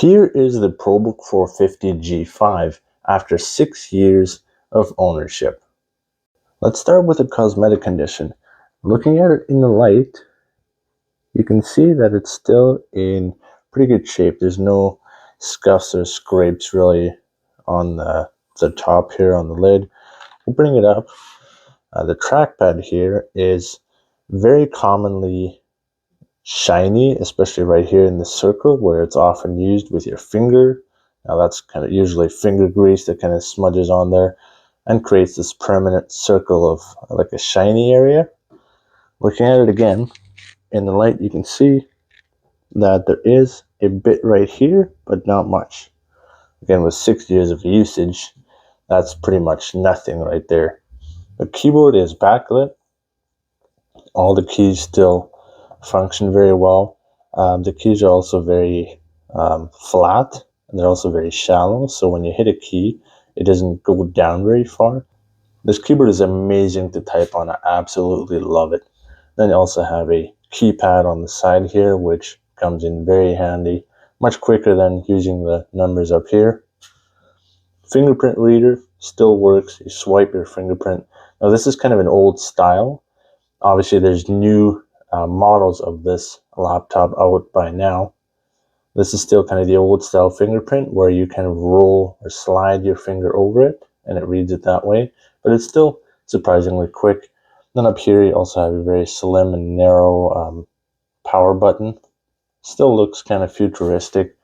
Here is the ProBook 450 G5 after 6 years of ownership. Let's start with the cosmetic condition. Looking at it in the light, you can see that it's still in pretty good shape. There's no scuffs or scrapes really on the top here on the lid. We'll bring it up. The trackpad here is very commonly shiny, especially right here in the circle where it's often used with your finger. Now that's kind of usually finger grease that kind of smudges on there and creates this permanent circle of like a shiny area. Looking at it again in the light, you can see that there is a bit right here, but not much. Again, with 6 years of usage, that's pretty much nothing right there. The keyboard is backlit. All the keys still function very well. The keys are also very flat, and they're also very shallow, so when you hit a key, it doesn't go down very far. This keyboard is amazing to type on. I absolutely love it. Then you also have a keypad on the side here, which comes in very handy, much quicker than using the numbers up here. Fingerprint reader still works. You swipe your fingerprint. Now this is kind of an old style. Obviously there's new models of this laptop out by now. This is still kind of the old style fingerprint where you kind of roll or slide your finger over it and it reads it that way, but it's still surprisingly quick. Then up here you also have a very slim and narrow power button. Still looks kind of futuristic.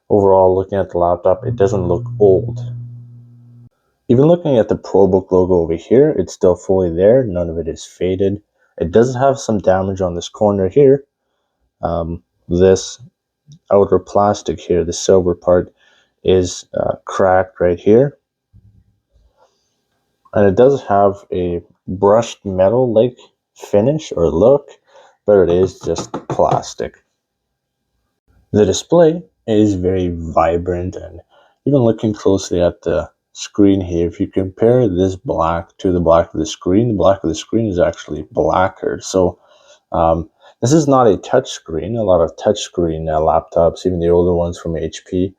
Overall, looking at the laptop, it doesn't look old. Even looking at the ProBook logo over here, it's still fully there. None of it is faded. It does have some damage on this corner here. This outer plastic here, the silver part, is cracked right here. And it does have a brushed metal-like finish or look, but it is just plastic. The display is very vibrant, and even looking closely at the screen here, if you compare this black to the black of the black of the screen is actually blacker. So this is not a touch screen. A lot of touch screen laptops, even the older ones from HP,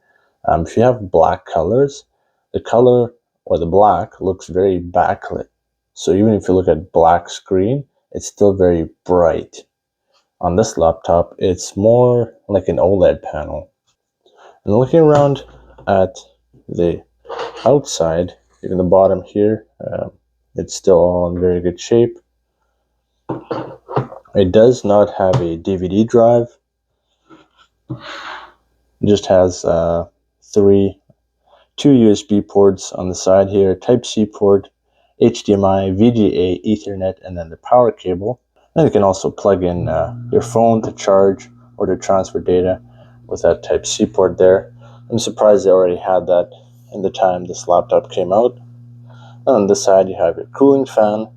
if you have black colors, the color or the black looks very backlit. So even if you look at black screen, it's still very bright. On this laptop, it's more like an OLED panel. And looking around at the outside, even the bottom here, it's still all in very good shape. It does not have a DVD drive. It just has two USB ports on the side here, Type-C port, HDMI, VGA, Ethernet, and then the power cable. And you can also plug in your phone to charge or to transfer data with that Type-C port there. I'm surprised they already had that in the time this laptop came out. And on this side you have your cooling fan,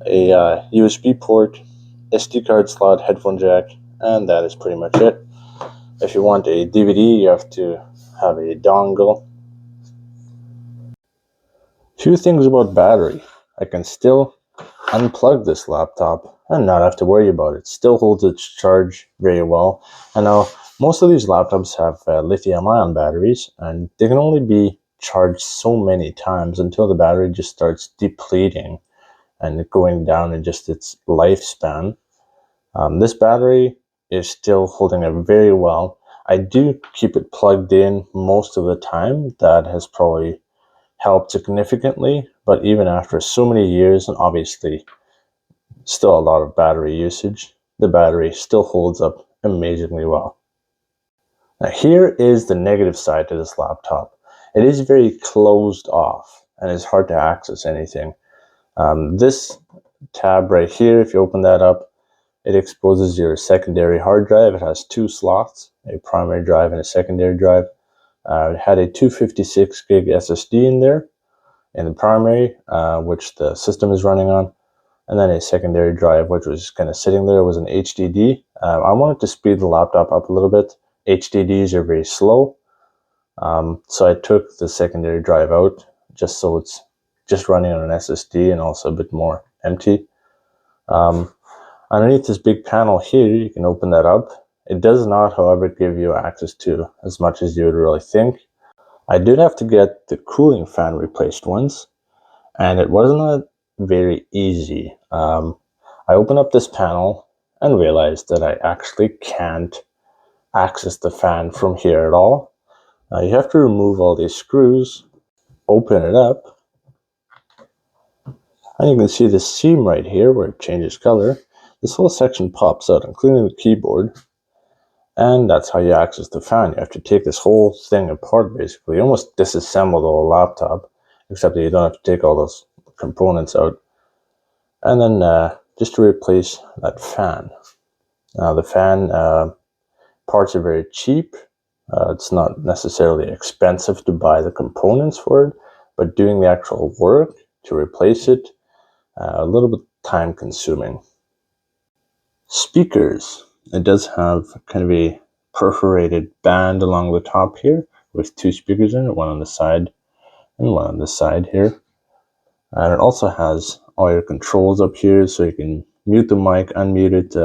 a USB port, SD card slot, headphone jack, and that is pretty much it. If you want a DVD, you have to have a dongle. Few things about battery. I can still unplug this laptop and not have to worry about it. Still holds its charge very well. And now most of these laptops have lithium-ion batteries, and they can only be charged so many times until the battery just starts depleting and going down in just its lifespan. This battery is still holding up very well. I do keep it plugged in most of the time. That has probably helped significantly, but even after so many years, and obviously still a lot of battery usage, the battery still holds up amazingly well. Now here is the negative side to this laptop. It is very closed off and it's hard to access anything. This tab right here, if you open that up, it exposes your secondary hard drive. It has two slots, a primary drive and a secondary drive. It had a 256 gig SSD in there in the primary, which the system is running on, and then a secondary drive, which was kind of sitting there, was an HDD. I wanted to speed the laptop up a little bit. HDDs are very slow, so I took the secondary drive out just so it's just running on an SSD and also a bit more empty. Underneath this big panel here, you can open that up It does not, however, give you access to as much as you would really think. I did have to get the cooling fan replaced once, and it wasn't very easy. I opened up this panel and realized that I actually can't access the fan from here at all. You have to remove all these screws, open it up, and you can see the seam right here where it changes color. This whole section pops out, including the keyboard, and that's how you access the fan. You have to take this whole thing apart, basically. You almost disassemble the whole laptop, except that you don't have to take all those components out. And then just to replace that fan. Now the fan parts are very cheap. It's not necessarily expensive to buy the components for it, but doing the actual work to replace it, a little bit time consuming. Speakers. It does have kind of a perforated band along the top here with two speakers in it, one on the side and one on the side here. And it also has all your controls up here, so you can mute the mic, unmute it,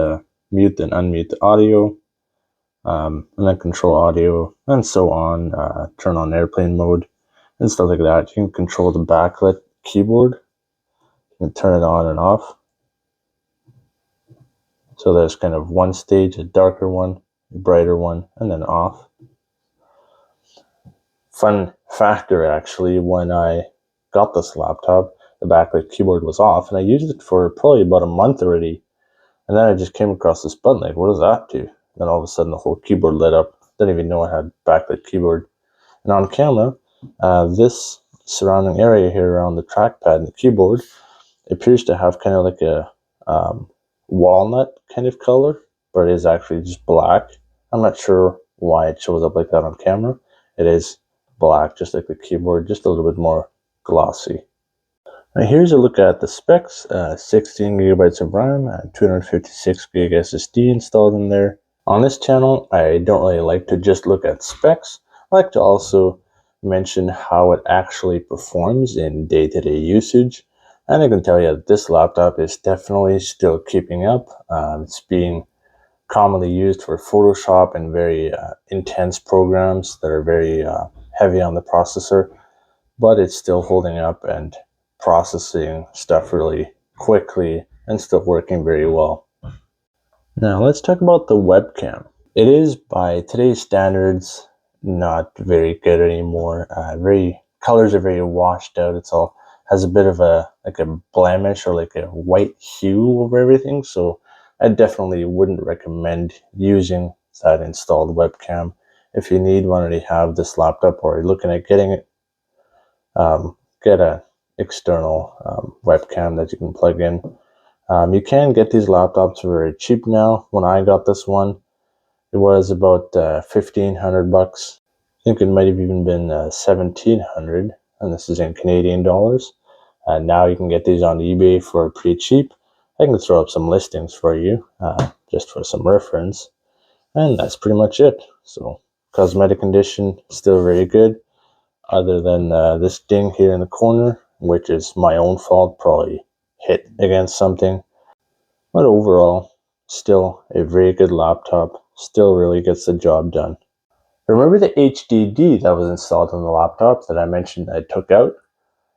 mute and unmute the audio, and then control audio and so on, turn on airplane mode and stuff like that. You can control the backlit keyboard. You can turn it on and off. So there's kind of one stage, a darker one, a brighter one, and then off. Fun factor, actually, when I got this laptop, the backlit keyboard was off, and I used it for probably about a month already. And then I just came across this button, like, what does that do? Then all of a sudden the whole keyboard lit up. Didn't even know I had backlit keyboard. And on camera, this surrounding area here around the trackpad and the keyboard appears to have kind of like a walnut kind of color, but it is actually just black. I'm not sure why it shows up like that on camera. It is black, just like the keyboard, just a little bit more glossy. Now here's a look at the specs. 16 gigabytes of RAM and 256 gig SSD installed in there. On this channel, I don't really like to just look at specs. I like to also mention how it actually performs in day-to-day usage. And I can tell you that this laptop is definitely still keeping up. It's being commonly used for Photoshop and very intense programs that are very heavy on the processor, but it's still holding up and processing stuff really quickly and still working very well. Now let's talk about the webcam. It is, by today's standards, not very good anymore. Colors are very washed out. It's all has a bit of a blemish or like a white hue over everything. So I definitely wouldn't recommend using that installed webcam. If you need one or you have this laptop or you're looking at getting it, get an external webcam that you can plug in. You can get these laptops very cheap now. When I got this one, it was about $1,500. I think it might have even been $1,700, and this is in Canadian dollars. Now you can get these on eBay for pretty cheap. I can throw up some listings for you, just for some reference. And that's pretty much it. So, cosmetic condition, still very good. Other than this ding here in the corner, which is my own fault, probably hit against something. But overall, still a very good laptop, still really gets the job done. Remember the HDD that was installed on the laptop that I mentioned I took out?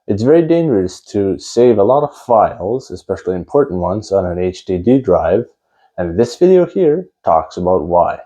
It's very dangerous to save a lot of files, especially important ones, on an HDD drive, and this video here talks about why.